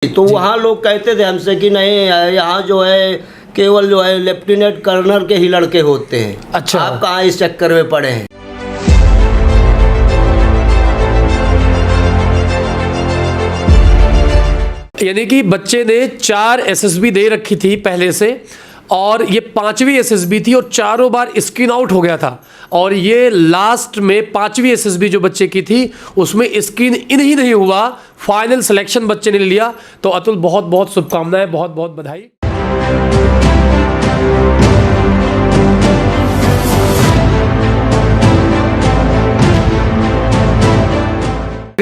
तो वहाँ लोग कहते थे हमसे कि नहीं, यहाँ जो है केवल जो है लेफ्टिनेंट कर्नल के ही लड़के होते हैं। अच्छा। आप कहाँ इस चक्कर में पड़े हैं? यानी कि बच्चे ने 4 एसएसबी दे रखी थी पहले से, और ये 5वीं एसएसबी थी और चारों बार स्क्रीन आउट हो गया था। और ये लास्ट में 5वीं एसएसबी जो बच्चे की थी उसमें स्क्रीन इन ही नहीं हुआ, फाइनल सिलेक्शन बच्चे ने लिया। तो अतुल, बहुत बहुत शुभकामनाएं, बहुत बहुत बधाई।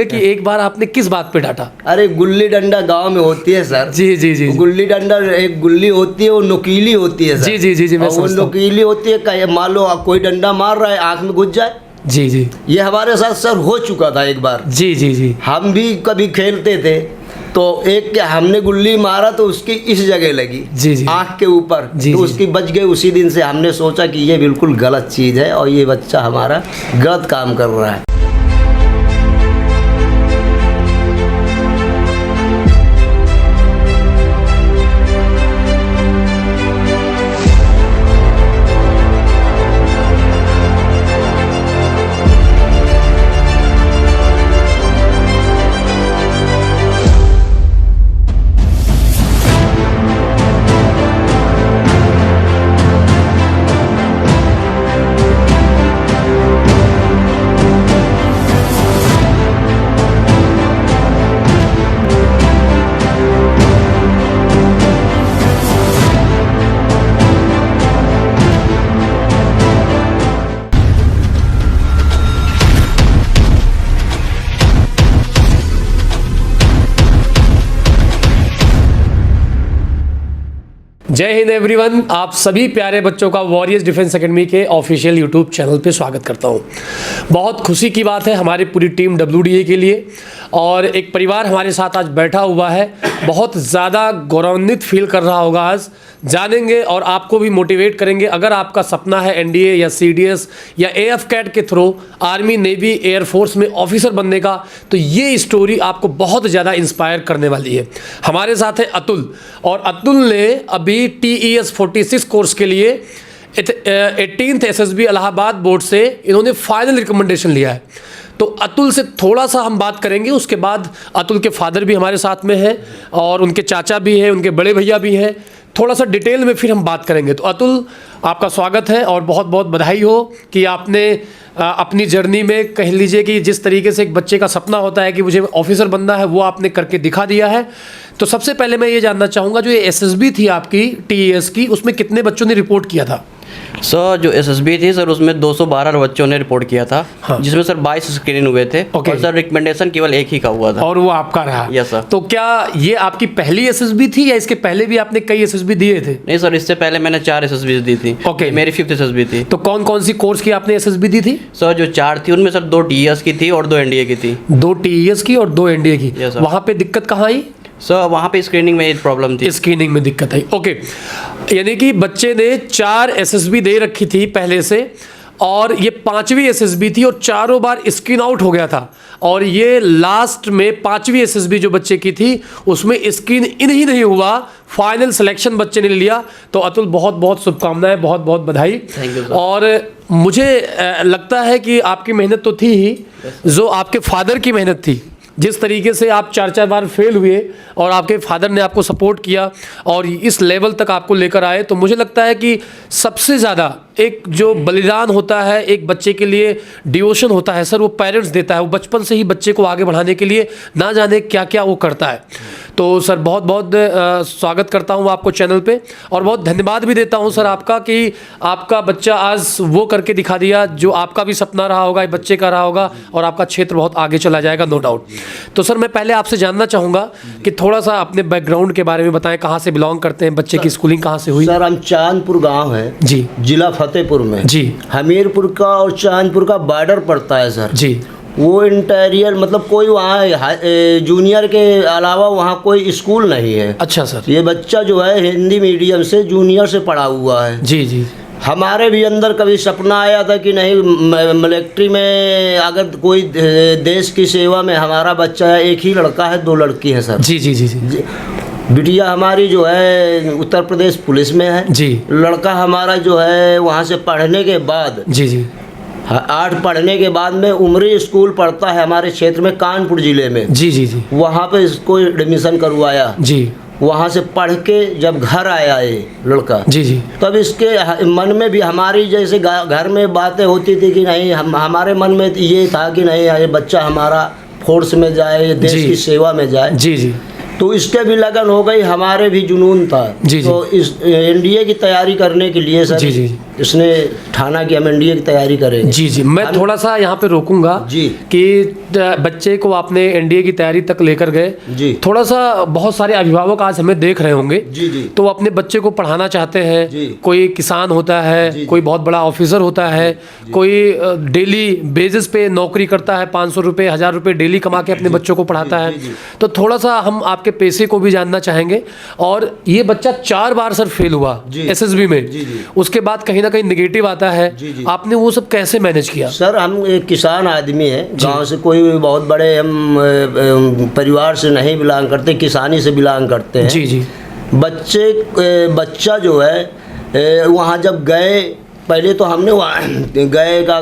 कि एक बार आपने किस बात पे डांटा? अरे गुल्ली डंडा गांव में होती है सर। जी जी जी। गुल्ली डंडा एक गुल्ली होती है, वो नुकीली होती है सर। जी जी जी जी, मैं और वो समझता हूं। नुकीली होती है, मान लो कोई डंडा मार रहा है, आंख में घुस जाए। जी जी ये हमारे साथ सर हो चुका था एक बार। जी जी जी। हम भी कभी खेलते थे तो एक के हमने गुल्ली मारा तो उसकी इस जगह लगी, जी जी। आंख के ऊपर। जी तो जी। उसकी बच गई। उसी दिन से हमने सोचा कि ये बिल्कुल गलत चीज़ है और ये बच्चा हमारा गलत काम कर रहा है। जय हिंद एवरीवन, आप सभी प्यारे बच्चों का वॉरियर्स डिफेंस एकेडमी के ऑफिशियल यूट्यूब चैनल पे स्वागत करता हूं। बहुत खुशी की बात है हमारी पूरी टीम WDA के लिए, और एक परिवार हमारे साथ आज बैठा हुआ है। बहुत ज़्यादा गौरवान्वित फील कर रहा होगा। आज जानेंगे और आपको भी मोटिवेट करेंगे। अगर आपका सपना है NDA या CDS या AF कैट के थ्रू आर्मी, नेवी, एयरफोर्स में ऑफिसर बनने का, तो ये स्टोरी आपको बहुत ज़्यादा इंस्पायर करने वाली है। हमारे साथ है अतुल, और अतुल ने अभी TES 46 कोर्स के लिए 18th SSB इलाहाबाद बोर्ड से इन्होंने फाइनल रिकमेंडेशन लिया है। तो अतुल से थोड़ा सा हम बात करेंगे। उसके बाद अतुल के फादर भी हमारे साथ में हैं और उनके चाचा भी हैं, उनके बड़े भैया भी हैं। थोड़ा सा डिटेल में फिर हम बात करेंगे। तो अतुल, आपका स्वागत है और बहुत बहुत बधाई हो कि आपने अपनी जर्नी में, कह लीजिए कि जिस तरीके से एक बच्चे का सपना होता है कि मुझे ऑफिसर बनना है, वो आपने करके दिखा दिया है। तो सबसे पहले मैं ये जानना चाहूँगा, जो ये SSB थी आपकी TES की, उसमें कितने बच्चों ने रिपोर्ट किया था? सर जो SSB थी सर, उसमें 212 बच्चों ने रिपोर्ट किया था। हाँ। जिसमें सर 22 स्क्रीनिंग हुए थे। ओके। और सर रिकमेंडेशन केवल एक ही का हुआ था, और वो आपका रहा? Yes sir. तो क्या ये आपकी पहली SSB थी या इसके पहले भी आपने कई SSB दिए थे? नहीं सर, इससे पहले मैंने 4 SSB दी थी। ओके। मेरी 5th SSB थी। तो कौन कौन सी कोर्स की आपने SSB दी थी? सर जो 4 थी उनमें सर 2 TES की थी और 2 NDA की थी। 2 TES की और 2 NDA की। Yes, sir। वहाँ पे दिक्कत कहाँ आई? सर वहाँ पे स्क्रीनिंग में एक प्रॉब्लम थी। स्क्रीनिंग में दिक्कत आई। ओके। यानी कि बच्चे ने 4 SSB दे रखी थी पहले से, और ये 5वीं SSB थी और चारों बार स्क्रीन आउट हो गया था। और ये लास्ट में 5वीं SSB जो बच्चे की थी उसमें स्क्रीन इन ही नहीं हुआ, फाइनल सिलेक्शन बच्चे ने लिया। तो अतुल, बहुत बहुत शुभकामनाएं, बहुत बहुत बधाई। Thank you sir. और मुझे लगता है कि आपकी मेहनत तो थी ही, जो आपके फादर की मेहनत थी। जिस तरीके से आप 4 बार फेल हुए और आपके फादर ने आपको सपोर्ट किया और इस लेवल तक आपको लेकर आए, तो मुझे लगता है कि सबसे ज़्यादा एक जो बलिदान होता है एक बच्चे के लिए, डिवोशन होता है सर, वो पेरेंट्स देता है। वो बचपन से ही बच्चे को आगे बढ़ाने के लिए ना जाने क्या क्या वो करता है। तो सर बहुत बहुत स्वागत करता हूँ आपको चैनल पे, और बहुत धन्यवाद भी देता हूँ सर आपका कि आपका बच्चा आज वो करके दिखा दिया जो आपका भी सपना रहा होगा, बच्चे का रहा होगा, और आपका क्षेत्र बहुत आगे चला जाएगा, नो डाउट। तो सर मैं पहले आपसे जानना चाहूँगा कि थोड़ा सा अपने बैकग्राउंड के बारे में बताएं, कहाँ से बिलोंग करते हैं, बच्चे की स्कूलिंग कहाँ से हुई? सर हम चांदपुर गांव है जी। जिला फतेहपुर में। जी। हमीरपुर का और चांदपुर का बॉर्डर पड़ता है सर। जी। वो इंटीरियर मतलब कोई वहाँ जूनियर के अलावा वहाँ कोई स्कूल नहीं है। अच्छा सर। ये बच्चा जो है हिंदी मीडियम से जूनियर से पढ़ा हुआ है। जी जी। हमारे भी अंदर कभी सपना आया था कि नहीं मिलिट्री में अगर कोई देश की सेवा में हमारा बच्चा है। एक ही लड़का है, 2 लड़की हैं सर। जी जी जी जी बिटिया हमारी जो है उत्तर प्रदेश पुलिस में है जी। लड़का हमारा जो है वहाँ से पढ़ने के बाद जी जी 8 पढ़ने के बाद में उमरी स्कूल पढ़ता है हमारे क्षेत्र में, कानपुर जिले में। जी जी जी वहाँ पे इसको एडमिशन करवाया। जी वहाँ से पढ़ के जब घर आया ये लड़का, जी जी तब इसके मन में भी हमारी जैसे घर में बातें होती थी कि नहीं, हमारे मन में ये था कि नहीं ये बच्चा हमारा फोर्स में जाए, देश जी। की सेवा में जाए। जी जी तो इसके भी लगन हो गई, हमारे भी जुनून था। जी, जी। तो इस एनडीए की तैयारी करने के लिए सर जी, जी। इसने ठाना कि हम एनडीए की तैयारी करेंगे। जी जी मैं थोड़ा सा यहाँ पे रोकूंगा जी। कि बच्चे को आपने एनडीए की तैयारी तक लेकर गए। जी। थोड़ा सा बहुत सारे अभिभावक आज हमें देख रहे होंगे। जी जी तो वो अपने बच्चे को पढ़ाना चाहते हैं। जी। कोई किसान होता है, जी, जी। कोई बहुत बड़ा ऑफिसर होता है, कोई डेली बेसिस पे नौकरी करता है, 500 रुपये 1000 रुपये डेली कमा के अपने बच्चों को पढ़ाता है। जी, जी। तो थोड़ा सा हम आपके पैसे को भी जानना चाहेंगे। और ये बच्चा 4 बार सर फेल हुआ जी। एसएसबी में। जी, जी। उसके बाद कहीं ना कहीं निगेटिव आता है। जी, जी। आपने वो सब कैसे मैनेज किया? सर हम एक किसान आदमी हैं, गांव से कोई बहुत बड़े हम परिवार से नहीं बिलोंग करते, किसानी से बिलोंग करते हैं। जी जी बच्चा जो है वहाँ जब गए, पहले तो हमने वहाँ गए का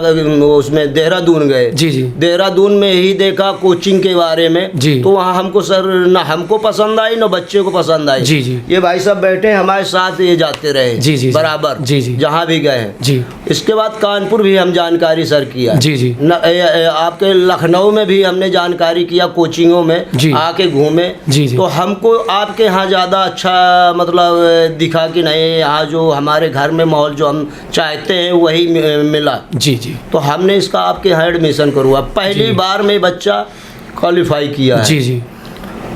उसमें देहरादून गए। जी जी देहरादून में ही देखा कोचिंग के बारे में। जी। तो वहाँ हमको सर ना हमको पसंद आई ना बच्चे को पसंद आई। जी जी ये भाई साहब बैठे हमारे साथ, ये जाते रहे। जी, जी, जी। बराबर। जी, जी। जहाँ भी गए हैं। जी इसके बाद कानपुर भी हम जानकारी सर किया। जी, जी। आपके लखनऊ में भी हमने जानकारी किया, कोचिंगों में जी। आके घूमे। जी, जी। तो हमको आपके यहाँ ज़्यादा अच्छा मतलब दिखा कि नहीं, यहाँ जो हमारे घर में माहौल जो हम चाहते हैं वही मिला। जी जी तो हमने इसका आपके यहाँ एडमिशन करवा, पहली बार में बच्चा क्वालिफाई किया है। जी जी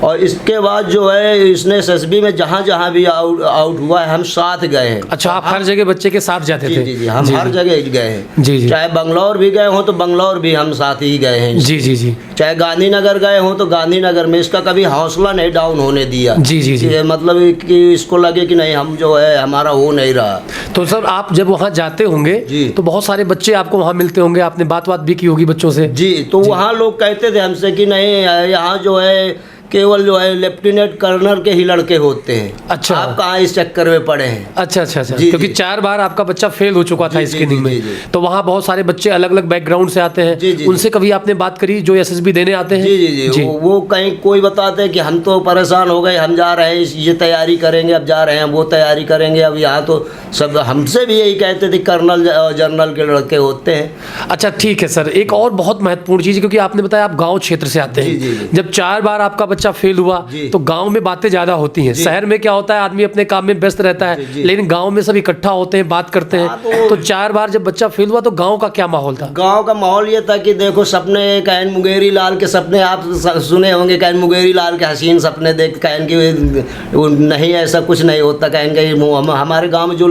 और इसके बाद जो है इसने एसएसबी में जहाँ जहाँ भी आउट हुआ है हम साथ गए हैं। अच्छा, आप हर जगह बच्चे के साथ जाते जी थे? जी जी हम हर जगह गए हैं। जी जी चाहे बंगलौर भी गए हों तो बंगलौर भी हम साथ ही गए हैं। जी जी जी चाहे गांधीनगर गए हों तो गांधीनगर में इसका कभी हौसला नहीं डाउन होने दिया। जी जी जी कि मतलब कि इसको लगे कि नहीं हम जो है हमारा हो नहीं रहा। तो सर आप जब वहाँ जाते होंगे जी। तो बहुत सारे बच्चे आपको वहाँ मिलते होंगे, आपने बात भी की होगी बच्चों से? जी। तो वहाँ लोग कहते थे हमसे कि नहीं यहाँ जो है केवल जो है लेफ्टिनेंट कर्नल के ही लड़के होते हैं। अच्छा। आप कहाँ इस चक्कर में पड़े हैं? अच्छा अच्छा अच्छा। जी, क्योंकि जी। 4 बार आपका बच्चा फेल हो चुका था जी, जी, स्क्रीनिंग जी, में। जी। तो वहाँ बहुत सारे बच्चे अलग अलग बैकग्राउंड से आते हैं। जी, जी, उनसे कभी आपने बात करी जो एसएसबी देने आते हैं? जी जी जी वो कहीं कोई बताते हैं कि हम तो परेशान हो गए, हम जा रहे हैं ये तैयारी करेंगे, अब जा रहे हैं वो तैयारी करेंगे, अब यहाँ तो सब हमसे भी यही कहते थे कर्नल जनरल के लड़के होते हैं। अच्छा ठीक है सर, एक और बहुत महत्वपूर्ण चीज़, क्योंकि आपने बताया आप गांव क्षेत्र से आते हैं। जी, जी, जी। जब 4 बार आपका बच्चा फेल हुआ तो गांव में बातें ज़्यादा होती हैं। शहर में क्या होता है, आदमी अपने काम में व्यस्त रहता है, जी। लेकिन गांव में सब इकट्ठा होते हैं, बात करते हैं। हाँ, तो 4 बार जब बच्चा फेल हुआ तो गाँव का क्या माहौल था? गांव का माहौल ये था कि देखो सपने, कैन मुंगेरी लाल के सपने आप सुने होंगे, कैन मुंगेरी लाल के हसीन सपने देख, कैन की वो नहीं ऐसा कुछ नहीं होता, कैन के हमारे गांव में जो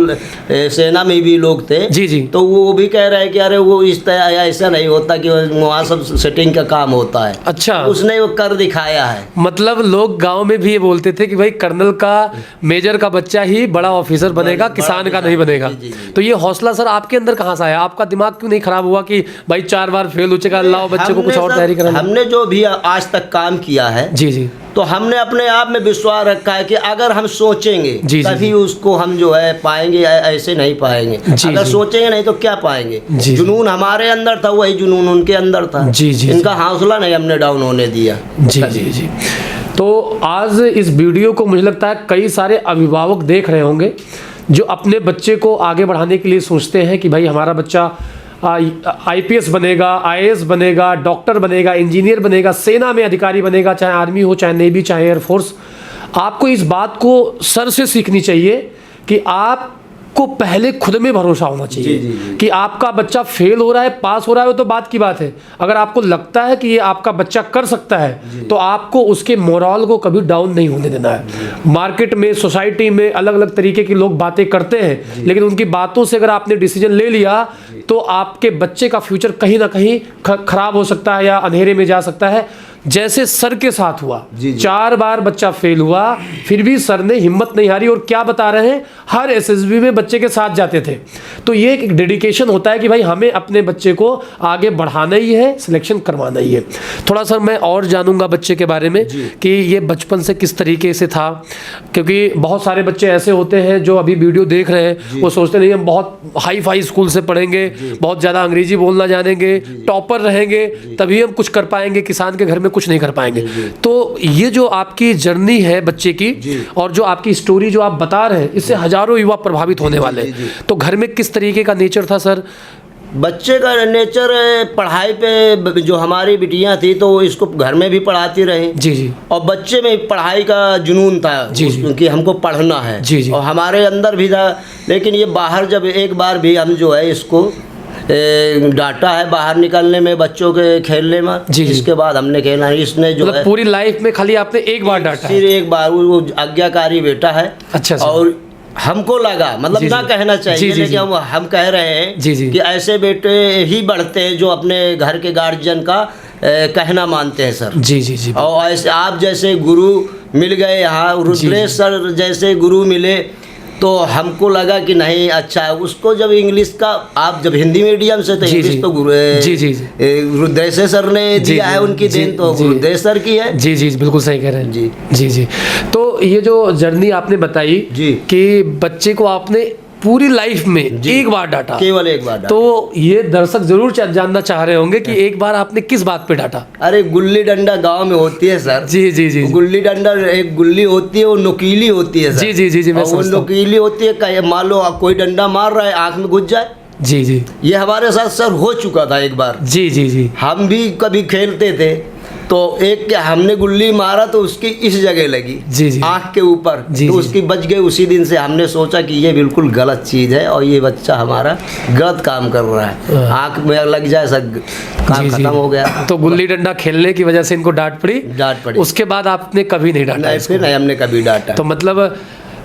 सेना में भी लोग थे। जी जी तो वो भी कह रहे हैं कि अरे वो इस तरह ऐसा नहीं होता कि वहाँ सब सेटिंग का काम होता है। अच्छा, उसने वो कर दिखाया है। मतलब लोग गांव में भी ये बोलते थे कि भाई कर्नल का, मेजर का बच्चा ही बड़ा ऑफिसर बनेगा, किसान का नहीं बनेगा। जी, जी। तो ये हौसला सर आपके अंदर कहाँ से आया? आपका दिमाग क्यों नहीं खराब हुआ कि भाई 4 बार फेल हो चुका, लाओ बच्चे को कुछ और तैयारी कराना? हमने जो भी आज तक काम किया है जी जी तो हमने अपने आप में विश्वास रखा है कि अगर हम सोचेंगे जी, तभी उसको हम जो है पाएंगे, ऐसे नहीं पाएंगे। जी, अगर जी। सोचेंगे नहीं तो क्या पाएंगे? जी, जुनून हमारे अंदर था, वही जुनून उनके अंदर था। जी, जी, इनका हौसला नहीं हमने डाउन होने दिया। जी जी जी। तो आज इस वीडियो को मुझे लगता है कई सारे अभिभावक देख रहे होंगे जो अपने बच्चे को आगे बढ़ाने के लिए सोचते हैं कि भाई हमारा बच्चा आईपीएस बनेगा, आईएएस बनेगा, डॉक्टर बनेगा, इंजीनियर बनेगा, सेना में अधिकारी बनेगा, चाहे आर्मी हो, चाहे नेवी, चाहे एयरफोर्स। आपको इस बात को सर से सीखनी चाहिए कि आपको पहले खुद में भरोसा होना चाहिए। जी, जी, जी। कि आपका बच्चा फेल हो रहा है, पास हो रहा है, वो तो बात की बात है। अगर आपको लगता है कि ये आपका बच्चा कर सकता है तो आपको उसके मोरल को कभी डाउन नहीं होने देना है। मार्केट में, सोसाइटी में अलग अलग तरीके के लोग बातें करते हैं, लेकिन उनकी बातों से अगर आपने डिसीजन ले लिया तो आपके बच्चे का फ्यूचर कहीं ना कहीं खराब हो सकता है या अंधेरे में जा सकता है। जैसे सर के साथ हुआ। जी, जी। 4 बार बच्चा फेल हुआ, फिर भी सर ने हिम्मत नहीं हारी, और क्या बता रहे हैं, हर एसएसबी में बच्चे के साथ जाते थे। तो ये एक डेडिकेशन होता है कि भाई हमें अपने बच्चे को आगे बढ़ाना ही है, सिलेक्शन करवाना ही है। थोड़ा सा मैं और जानूंगा बच्चे के बारे में कि ये बचपन से किस तरीके से था, क्योंकि बहुत सारे बच्चे ऐसे होते हैं जो अभी वीडियो देख रहे हैं, वो सोचते नहीं हम बहुत हाई फाई स्कूल से पढ़ेंगे, बहुत ज़्यादा अंग्रेजी बोलना जानेंगे, टॉपर रहेंगे, तभी हम कुछ कर पाएंगे, किसान के घर में कुछ नहीं कर पाएंगे। तो ये जो आपकी जर्नी है बच्चे की, और जो आपकी स्टोरी जो आप बता रहे हैं, इससे हजारों युवा प्रभावित होने वाले हैं। तो घर में किस तरीके का नेचर था सर? बच्चे का नेचर पढ़ाई पे, जो हमारी बिटियां थी तो इसको घर में भी पढ़ाती रही। जी जी। और बच्चे में पढ़ाई का जुनून था, क्योंकि हमको पढ़ना है। जी जी। और हमारे अंदर भी था। लेकिन ये बाहर जब एक बार भी हम जो है इसको डांटा है बाहर निकलने में, बच्चों के खेलने में। जी जी। इसके बाद हमने कहना इसने जो मतलब पूरी लाइफ में खाली आपने एक बार डांटा है? सिर्फ एक बार। वो आज्ञाकारी बेटा है। अच्छा सर। और हमको लगा, मतलब ना कहना चाहिए, लेकिन हम कह रहे हैं कि ऐसे बेटे ही बढ़ते हैं जो अपने घर के गार्जियन का कहना मानते हैं सर। जी जी जी। और ऐसे आप जैसे गुरु मिल गए यहाँ, रुद्रेश सर जैसे गुरु मिले, तो हमको लगा कि नहीं अच्छा है। उसको जब इंग्लिश का, आप जब हिंदी मीडियम से, तो इंग्लिश तो गुरु रुद्रेश सर ने दिया है, उनकी देन तो रुद्रेश सर की है। जी जी बिल्कुल सही कह रहे हैं। जी जी जी। तो ये जो जर्नी आपने बताई कि बच्चे को आपने पूरी लाइफ में एक बार डांटा, केवल एक बार डांटा, तो ये दर्शक जरूर जानना चाह रहे होंगे कि एक बार आपने किस बात पे डांटा? अरे गुल्ली डंडा गांव में होती है सर। जी जी जी। गुल्ली डंडा एक गुल्ली होती है, वो नुकीली होती है सर। जी जी जी जी। वो नुकीली होती है, मान लो आप कोई डंडा मार रहा है, आंख में घुस जाए। जी जी। ये हमारे साथ सर हो चुका था एक बार। जी जी जी। हम भी कभी खेलते थे, तो एक हमने गुल्ली मारा तो उसकी इस जगह लगी, जी जी, आँख के ऊपर, तो उसकी बच गई। उसी दिन से हमने सोचा कि ये बिल्कुल गलत चीज़ है और ये बच्चा हमारा गलत काम कर रहा है, आँख में लग जाए सब काम खत्म हो गया। तो गुल्ली डंडा खेलने की वजह से इनको डांट पड़ी। उसके बाद आपने कभी नहीं डांटा? फिर नहीं, हमने कभी डांटा। तो मतलब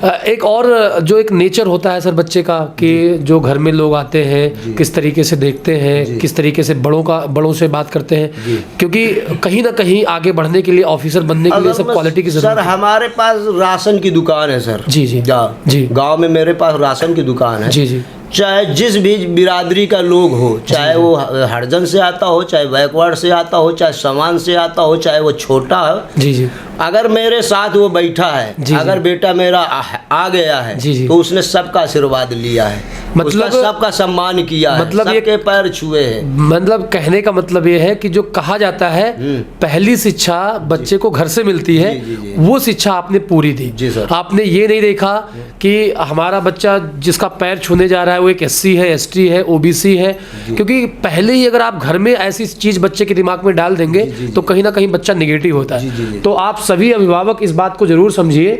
एक और जो एक नेचर होता है सर बच्चे का, कि जो घर में लोग आते हैं किस तरीके से देखते हैं, किस तरीके से बड़ों से बात करते हैं, क्योंकि कहीं ना कहीं आगे बढ़ने के लिए, ऑफिसर बनने के लिए सब क्वालिटी की जरूरत है। सर हमारे पास राशन की दुकान है सर। जी जी जी। गाँव में मेरे पास राशन की दुकान है। जी जी। चाहे जिस भी बिरादरी का लोग हो, चाहे वो हरजन से आता हो, चाहे बैकवर्ड से आता हो, चाहे सामान से आता हो, चाहे वो छोटा हो, जी जी, अगर मेरे साथ वो बैठा है, अगर बेटा मेरा आ गया है, तो उसने सबका आशीर्वाद लिया है, मतलब सबका सम्मान किया है, मतलब सबके पैर छुए हैं। मतलब कहने का मतलब ये है कि जो कहा जाता है पहली शिक्षा बच्चे को घर से मिलती है, वो शिक्षा आपने पूरी दी। आपने ये नहीं देखा कि हमारा बच्चा जिसका पैर छूने जा रहा है वो एक एससी है, एसटी है, ओबीसी है, क्योंकि पहले ही अगर आप घर में ऐसी चीज बच्चे के दिमाग में डाल देंगे तो कहीं ना कहीं बच्चा नेगेटिव होता है। तो आप सभी अभिभावक इस बात को जरूर समझिए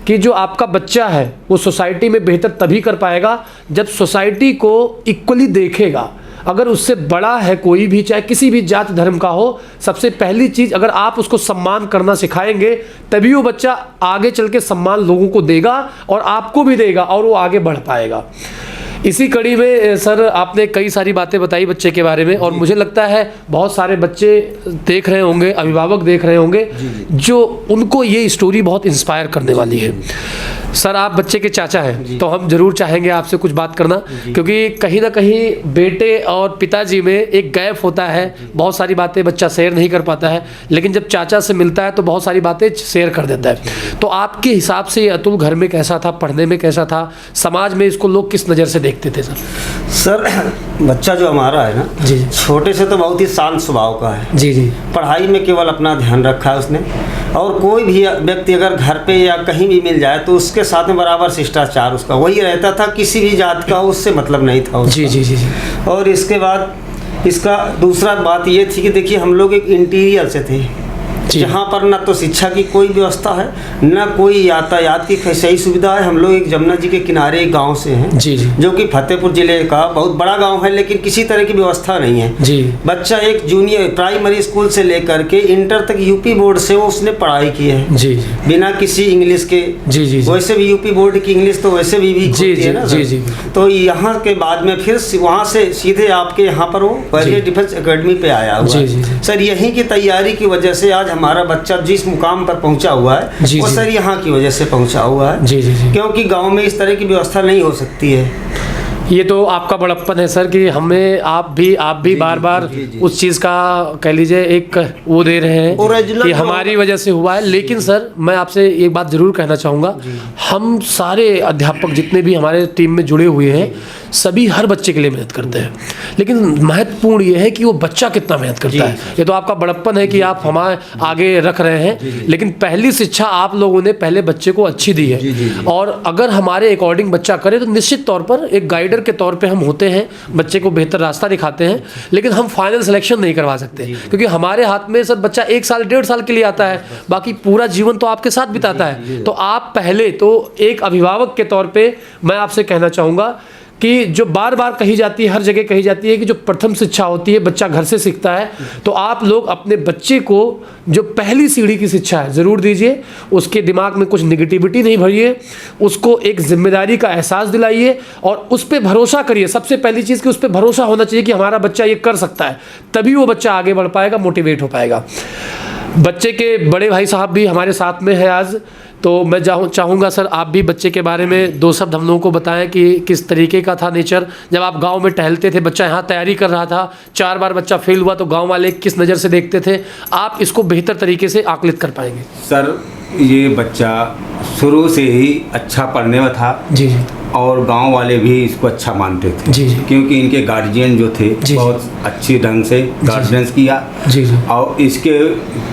कि जो आपका बच्चा है वो सोसाइटी में बेहतर तभी कर पाएगा जब सोसाइटी को इक्वली देखेगा। अगर उससे बड़ा है कोई भी, चाहे किसी भी जात धर्म का हो, सबसे पहली चीज अगर आप उसको सम्मान करना सिखाएंगे तभी वो बच्चा आगे चल के सम्मान लोगों को देगा और आपको भी देगा और वो आगे बढ़ पाएगा। इसी कड़ी में सर आपने कई सारी बातें बताई बच्चे के बारे में, और मुझे लगता है बहुत सारे बच्चे देख रहे होंगे, अभिभावक देख रहे होंगे, जो उनको ये स्टोरी बहुत इंस्पायर करने वाली है। सर आप बच्चे के चाचा हैं, तो हम जरूर चाहेंगे आपसे कुछ बात करना, क्योंकि कहीं ना कहीं बेटे और पिताजी में एक गैप होता है, बहुत सारी बातें बच्चा शेयर नहीं कर पाता है, लेकिन जब चाचा से मिलता है तो बहुत सारी बातें शेयर कर देता है। तो आपके हिसाब से ये अतुल घर में कैसा था, पढ़ने में कैसा था, समाज में इसको लोग किस नज़र से देखते थे? सर बच्चा जो हमारा है ना जी, छोटे से तो बहुत ही शांत स्वभाव का है। जी जी। पढ़ाई में केवल अपना ध्यान रखा है उसने, और कोई भी व्यक्ति अगर घर पे या कहीं भी मिल जाए तो उसके साथ में बराबर शिष्टाचार उसका वही रहता था, किसी भी जात का उससे मतलब नहीं था उसका। जी जी जी जी। और इसके बाद इसका दूसरा बात ये थी कि देखिए हम लोग एक इंटीरियर से थे, जहाँ पर ना तो शिक्षा की कोई व्यवस्था है, ना कोई यातायात की सही सुविधा है। हम लोग एक जमुना जी के किनारे एक गांव से हैं, जी जी, जो कि फतेहपुर जिले का बहुत बड़ा गांव है, लेकिन किसी तरह की व्यवस्था नहीं है जी। बच्चा एक जूनियर प्राइमरी स्कूल से लेकर के इंटर तक यूपी बोर्ड से वो उसने पढ़ाई की है, जी बिना किसी इंग्लिश के। जी जी, वैसे भी यूपी बोर्ड की इंग्लिश तो वैसे भी वीक होती है ना। जी जी। तो यहाँ के बाद में फिर वहाँ से सीधे आपके यहाँ पर वो वॉरियर डिफेंस एकेडमी पे आया हुआ जी, है। जी, जी। सर यहीं की तैयारी की वजह से आज हमारा बच्चा जिस मुकाम पर पहुँचा हुआ है जी, वो जी। सर यहाँ की वजह से पहुँचा हुआ है। जी जी जी। क्योंकि गाँव में इस तरह की व्यवस्था नहीं हो सकती है। ये तो आपका बड़प्पन है सर कि हमें आप भी बार बार उस चीज़ का कह लीजिए एक वो दे रहे हैं कि हमारी वजह से हुआ है। लेकिन सर मैं आपसे एक बात ज़रूर कहना चाहूँगा, हम सारे अध्यापक जितने भी हमारे टीम में जुड़े हुए हैं सभी हर बच्चे के लिए मेहनत करते हैं, लेकिन महत्वपूर्ण ये है कि वो बच्चा कितना मेहनत करता है। ये तो आपका बड़प्पन है कि आप हमारे आगे रख रहे हैं, लेकिन पहली शिक्षा आप लोगों ने पहले बच्चे को अच्छी दी है। और अगर हमारे अकॉर्डिंग बच्चा करे तो निश्चित तौर पर एक गाइडर के तौर पे हम होते हैं, बच्चे को बेहतर रास्ता दिखाते हैं, लेकिन हम फाइनल सिलेक्शन नहीं करवा सकते क्योंकि हमारे हाथ में सर बच्चा 1 साल 1.5 साल के लिए आता है, बाकी पूरा जीवन तो आपके साथ बिताता है। तो आप पहले तो एक अभिभावक के तौर पे मैं आपसे कहना चाहूँगा कि जो बार बार कही जाती है, हर जगह कही जाती है कि जो प्रथम शिक्षा होती है बच्चा घर से सीखता है, तो आप लोग अपने बच्चे को जो पहली सीढ़ी की शिक्षा है ज़रूर दीजिए। उसके दिमाग में कुछ निगेटिविटी नहीं भरिए, उसको एक जिम्मेदारी का एहसास दिलाइए और उस पर भरोसा करिए। सबसे पहली चीज़ कि उस पर भरोसा होना चाहिए कि हमारा बच्चा ये कर सकता है, तभी वो बच्चा आगे बढ़ पाएगा, मोटिवेट हो पाएगा। बच्चे के बड़े भाई साहब भी हमारे साथ में है आज, तो मैं चाहूँगा सर आप भी बच्चे के बारे में 2 शब्द हम लोगों को बताएं कि किस तरीके का था नेचर। जब आप गांव में टहलते थे, बच्चा यहाँ तैयारी कर रहा था, 4 बार बच्चा फेल हुआ, तो गांव वाले किस नज़र से देखते थे, आप इसको बेहतर तरीके से आकलित कर पाएंगे? सर ये बच्चा शुरू से ही अच्छा पढ़ने में था जी जी, और गांव वाले भी इसको अच्छा मानते थे जी जी, क्योंकि इनके गार्जियन जो थे जी बहुत अच्छी ढंग से गार्जियंस किया जी जी, और इसके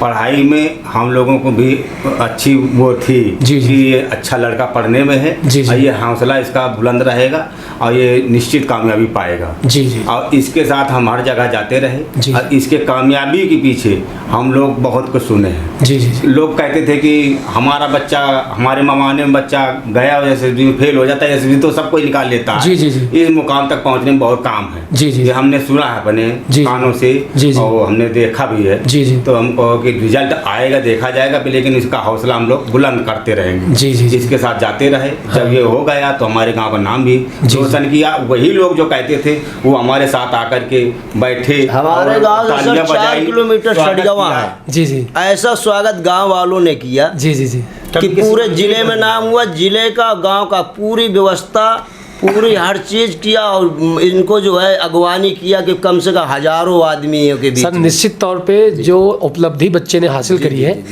पढ़ाई में हम लोगों को भी अच्छी वो थी जी जी, कि ये अच्छा लड़का पढ़ने में है जी जी, और ये हौसला इसका बुलंद रहेगा और ये निश्चित कामयाबी पाएगा जी जी, और इसके साथ हम हर जगह जाते रहे जी, और इसके कामयाबी के पीछे हम लोग बहुत कुछ सुने हैं। जी जी, लोग कहते थे कि हमारा बच्चा, हमारे ममाने में बच्चा गया एसएसबी में फेल हो जाता है, एसएसबी तो सब कोई निकाल लेता है। जी जी जी, इस मुकाम तक पहुंचने में बहुत काम है। जी जी, ये हमने सुना है अपने कानों से जी जी, और हमने देखा भी है। जी जी, तो हम कहो कि रिजल्ट आएगा, देखा जाएगा, लेकिन इसका हौसला हम लोग बुलंद करते रहेंगे। जी जी, इसके साथ जाते रहे। जब ये हो गया तो हमारे गाँव का नाम भी रोशन किया। वही लोग जो कहते थे वो हमारे साथ आकर के बैठे, हमारे गांव से सर 4 किलोमीटर सड़गवा है। जी जी, ऐसा स्वागत गांव वालों ने किया जी जी, जी कि पूरे जिले में नाम हुआ, जिले का गांव का पूरी व्यवस्था, पूरी हर चीज़ किया और इनको जो है अगवानी किया कि कम से कम हजारों आदमियों के बीच सर निश्चित तौर पे जो उपलब्धि बच्चे ने हासिल करी है।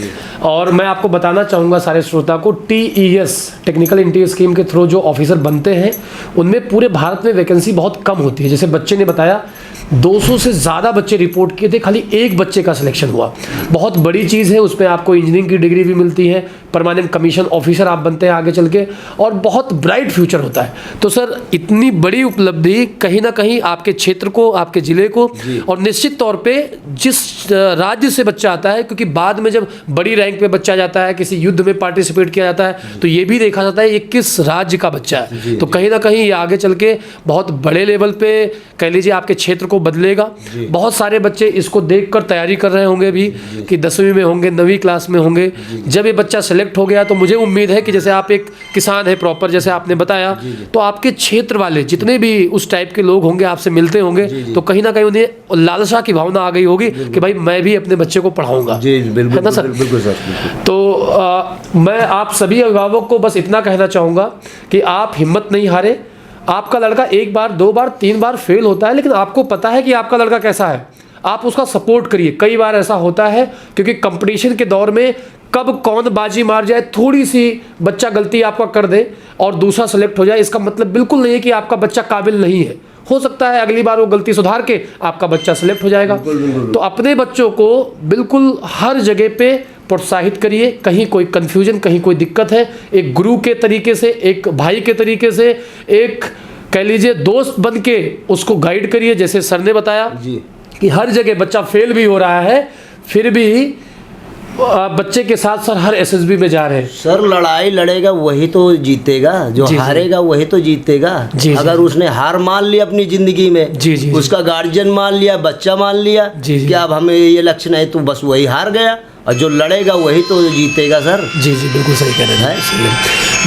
और मैं आपको बताना चाहूँगा सारे श्रोता को, TES टेक्निकल इंटीरियर स्कीम के थ्रू जो ऑफिसर बनते हैं उनमें पूरे भारत में वैकेंसी बहुत कम होती है। जैसे बच्चे ने बताया 200 से ज़्यादा बच्चे रिपोर्ट किए थे, खाली एक बच्चे का सिलेक्शन हुआ। बहुत बड़ी चीज़ है, उसमें आपको इंजीनियरिंग की डिग्री भी मिलती है, परमानेंट कमीशन ऑफिसर आप बनते हैं आगे चल के, और बहुत ब्राइट फ्यूचर होता है। तो सर इतनी बड़ी उपलब्धि कहीं ना कहीं आपके क्षेत्र को, आपके ज़िले को, और निश्चित तौर पे जिस राज्य से बच्चा आता है, क्योंकि बाद में जब बड़ी रैंक पे बच्चा जाता है, किसी युद्ध में पार्टिसिपेट किया जाता है, तो ये भी देखा जाता है ये किस राज्य का बच्चा है। तो कहीं ना कहीं ये आगे चल के बहुत बड़े लेवल पे कह लीजिए आपके क्षेत्र को बदलेगा। बहुत सारे बच्चे इसको देखकर तैयारी कर रहे होंगे भी कि 10वीं में होंगे, 9वीं क्लास में होंगे। जब ये बच्चा सेलेक्ट हो गया तो मुझे उम्मीद है कि जैसे आप एक किसान है प्रॉपर, जैसे आपने बताया, तो आपके क्षेत्र वाले जितने भी उस टाइप के लोग होंगे आपसे मिलते होंगे, तो कहीं ना कहीं उन्हें लालसा की भावना आ गई होगी कि भाई मैं भी अपने बच्चे को पढ़ाऊंगा। है ना सर? तो मैं आप सभी अभिभावक को बस इतना कहना चाहूँगा कि आप हिम्मत नहीं हारे। आपका लड़का 1 बार 2 बार 3 बार फेल होता है, लेकिन आपको पता है कि आपका लड़का कैसा है, आप उसका सपोर्ट करिए। कई बार ऐसा होता है क्योंकि कंपटीशन के दौर में कब कौन बाजी मार जाए, थोड़ी सी बच्चा गलती आपका कर दे और दूसरा सेलेक्ट हो जाए, इसका मतलब बिल्कुल नहीं है कि आपका बच्चा काबिल नहीं है। हो सकता है अगली बार वो गलती सुधार के आपका बच्चा सेलेक्ट हो जाएगा। तो अपने बच्चों को बिल्कुल हर जगह पे प्रोत्साहित करिए। कहीं कोई कन्फ्यूजन, कहीं कोई दिक्कत है, एक गुरु के तरीके से, एक भाई के तरीके से, एक कह लीजिए दोस्त बन के उसको गाइड करिए। जैसे सर ने बताया कि हर जगह बच्चा फेल भी हो रहा है, फिर भी बच्चे के साथ सर हर एसएसबी में जा रहे हैं। सर लड़ाई लड़ेगा वही तो जीतेगा, जो जी, हारेगा वही तो जीतेगा। जी, अगर उसने हार मान लिया अपनी जिंदगी में, जी, जी, उसका गार्जियन मान लिया, बच्चा मान लिया कि अब हमें ये लक्ष्य नहीं, तो बस वही हार गया, और जो लड़ेगा वही तो जीतेगा सर। जी जी बिल्कुल सही कह रहे हैं।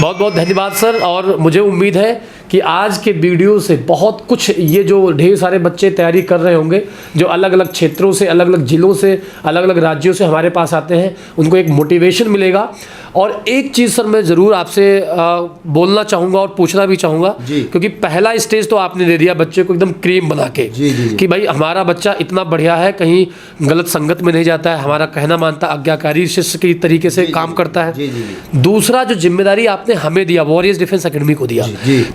बहुत बहुत धन्यवाद सर। और मुझे उम्मीद है कि आज के वीडियो से बहुत कुछ, ये जो ढेर सारे बच्चे तैयारी कर रहे होंगे, जो अलग अलग क्षेत्रों से, अलग अलग ज़िलों से, अलग अलग राज्यों से हमारे पास आते हैं, उनको एक मोटिवेशन मिलेगा। और एक चीज़ सर मैं ज़रूर आपसे बोलना चाहूँगा और पूछना भी चाहूँगा, क्योंकि पहला स्टेज तो आपने दे दिया बच्चे को एकदम क्रीम बना के, कि भाई हमारा बच्चा इतना बढ़िया है, कहीं गलत संगत में नहीं जाता है, हमारा कहना मानता, आज्ञाकारी शिष्य की तरीके से काम करता है। दूसरा जो जिम्मेदारी आपने हमें दिया, वॉरियर्स डिफेंस एकेडमी को दिया,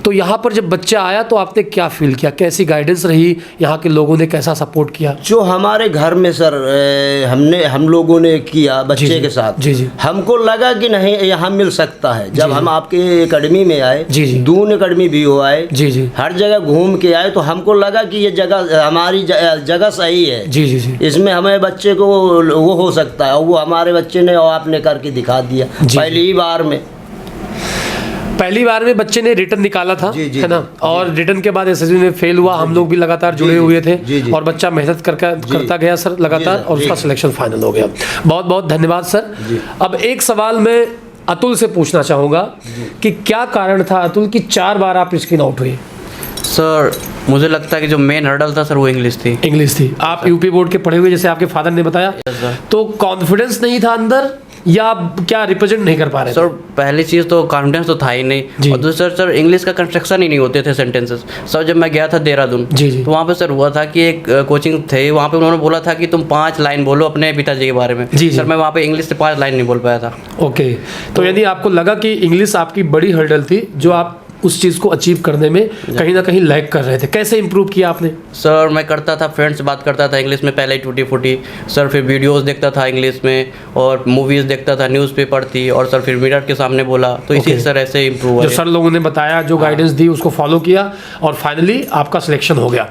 तो यहाँ पर जब बच्चा आया तो आपने क्या फील किया, कैसी गाइडेंस रही, यहाँ के लोगों ने कैसा सपोर्ट किया? जो हमारे घर में सर हम लोगों ने किया बच्चे के साथ, हमको लगा कि नहीं यहाँ मिल सकता है। जब हम आपके एकेडमी में आए, दून एकेडमी भी हो आए, हर जगह घूम के आए, तो हमको लगा कि ये जगह हमारी जगह सही है। इसमें हमें बच्चे को वो हो सकता है, और वो हमारे बच्चे ने और आपने करके दिखा दिया। पहली बार में बच्चे ने रिटर्न निकाला था, है ना, और रिटर्न के बाद एसएसबी में फेल हुआ। हम लोग भी लगातार जुड़े हुए थे, और बच्चा मेहनत करता गया सर लगातार, और उसका सिलेक्शन फाइनल हो गया। बहुत बहुत धन्यवाद सर। अब एक सवाल मैं अतुल से पूछना चाहूँगा कि क्या कारण था अतुल कि 4 बार आप स्क्रीन आउट हुए? सर मुझे लगता है कि जो मेन हर्डल था सर वो इंग्लिश थी। आप यूपी बोर्ड के पढ़े हुए, जैसे आपके फादर ने बताया, तो कॉन्फिडेंस नहीं था अंदर, या क्या रिप्रेजेंट नहीं कर पा रहे? सर पहली चीज़ तो कॉन्फिडेंस तो था ही नहीं, और दूसरा सर इंग्लिश का कंस्ट्रक्शन ही नहीं होते थे सेंटेंसेस। सर जब मैं गया था देहरादून, तो वहाँ पे सर हुआ था कि एक कोचिंग थे, वहाँ पे उन्होंने बोला था कि तुम 5 लाइन बोलो अपने पिताजी के बारे में। सर मैं वहाँ पे इंग्लिश से 5 लाइन नहीं बोल पाया था। ओके, तो यानी आपको लगा कि इंग्लिश आपकी बड़ी हर्डल थी, जो आप उस चीज़ को अचीव करने में कहीं ना कहीं लैग कर रहे थे। कैसे इम्प्रूव किया आपने? सर मैं करता था, फ्रेंड्स से बात करता था इंग्लिश में, पहले ही टूटी फूटी सर, फिर वीडियोस देखता था इंग्लिश में, और मूवीज़ देखता था, न्यूज़पेपर थी, और सर फिर मिरर के सामने बोला, तो इसी सर ऐसे इम्प्रूव हुआ। जो सर लोगों ने बताया, जो गाइडेंस दी, उसको फॉलो किया, और फाइनली आपका सिलेक्शन हो गया।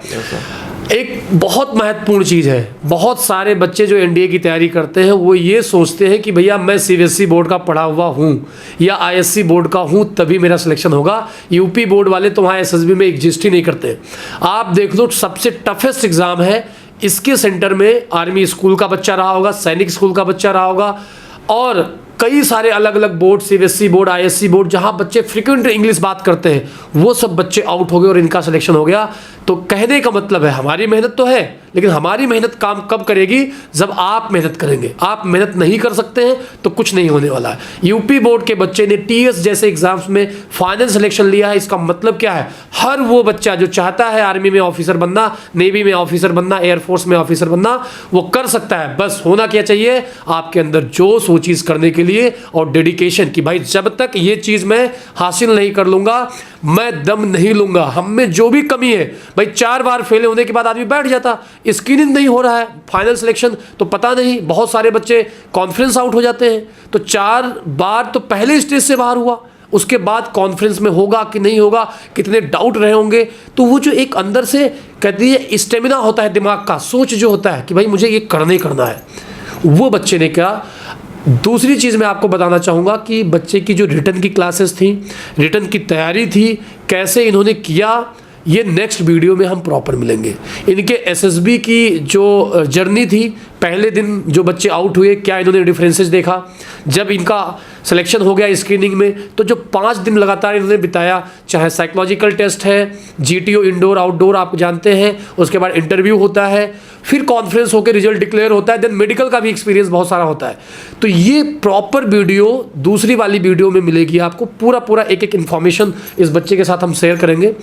एक बहुत महत्वपूर्ण चीज़ है, बहुत सारे बच्चे जो एनडीए की तैयारी करते हैं वो ये सोचते हैं कि भैया मैं सीबीएसई बोर्ड का पढ़ा हुआ हूँ या आईएससी बोर्ड का हूँ तभी मेरा सिलेक्शन होगा। यूपी बोर्ड वाले तो वहाँ एसएसबी में एग्जिस्ट ही नहीं करते। आप देख लो, सबसे टफेस्ट एग्ज़ाम है, इसके सेंटर में आर्मी स्कूल का बच्चा रहा होगा, सैनिक स्कूल का बच्चा रहा होगा, और कई सारे अलग अलग board, CBSE board, ISC board, जहाँ बच्चे फ्रिक्वेंट इंग्लिश बात करते हैं, वो सब बच्चे आउट हो गए और इनका सिलेक्शन हो गया। तो कहने का मतलब है हमारी मेहनत तो है, लेकिन हमारी मेहनत काम कब करेगी? जब आप मेहनत करेंगे। आप मेहनत नहीं कर सकते हैं तो कुछ नहीं होने वाला है। यूपी बोर्ड के बच्चे ने टीएस जैसे एग्जाम्स में फाइनल सिलेक्शन लिया है, इसका मतलब क्या है? हर वो बच्चा जो चाहता है आर्मी में ऑफिसर बनना, नेवी में ऑफिसर बनना, एयरफोर्स में ऑफिसर बनना, वो कर सकता है। बस होना क्या चाहिए? आपके अंदर जोश, वो चीज़ करने के लिए, और डेडिकेशन, कि भाई जब तक ये चीज़ मैं हासिल नहीं कर लूँगा मैं दम नहीं लूँगा। हम में जो भी कमी है, भाई 4 बार फेल होने के बाद आदमी बैठ जाता, स्क्रीनिंग नहीं हो रहा है, फाइनल सिलेक्शन तो पता नहीं, बहुत सारे बच्चे कॉन्फ्रेंस आउट हो जाते हैं। तो 4 बार तो पहले स्टेज से बाहर हुआ, उसके बाद कॉन्फ्रेंस में होगा कि नहीं होगा, कितने डाउट रहे होंगे। तो वो जो एक अंदर से कहती है स्टेमिना होता है, दिमाग का सोच जो होता है कि भाई मुझे ये करना ही करना है, वो बच्चे ने क्या। दूसरी चीज़ मैं आपको बताना चाहूँगा कि बच्चे की जो रिटर्न की क्लासेस थी, रिटर्न की तैयारी थी, कैसे इन्होंने किया, ये नेक्स्ट वीडियो में हम प्रॉपर मिलेंगे। इनके एसएसबी की जो जर्नी थी, पहले दिन जो बच्चे आउट हुए, क्या इन्होंने डिफरेंसेस देखा, जब इनका सिलेक्शन हो गया स्क्रीनिंग में, तो जो 5 दिन लगातार इन्होंने बिताया, चाहे साइकोलॉजिकल टेस्ट है, जीटीओ इंडोर आउटडोर आप जानते हैं, उसके बाद इंटरव्यू होता है, फिर कॉन्फ्रेंस होकर रिजल्ट डिक्लेयर होता है, देन मेडिकल का भी एक्सपीरियंस बहुत सारा होता है। तो ये प्रॉपर वीडियो दूसरी वाली वीडियो में मिलेगी आपको, पूरा एक एक इन्फॉर्मेशन इस बच्चे के साथ हम शेयर करेंगे।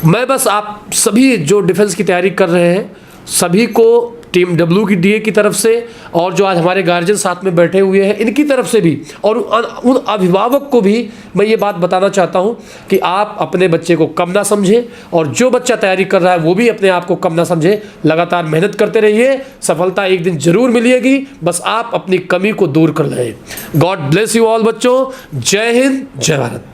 मैं बस आप सभी जो डिफेंस की तैयारी कर रहे हैं, सभी को टीम WDA की तरफ से, और जो आज हमारे गार्जियन साथ में बैठे हुए हैं इनकी तरफ से भी, और उन अभिभावक को भी मैं ये बात बताना चाहता हूँ कि आप अपने बच्चे को कम ना समझें, और जो बच्चा तैयारी कर रहा है वो भी अपने आप को कम ना समझे। लगातार मेहनत करते रहिए, सफलता एक दिन जरूर मिलेगी, बस आप अपनी कमी को दूर कर लें। गॉड ब्लेस यू ऑल बच्चों। जय हिंद, जय भारत।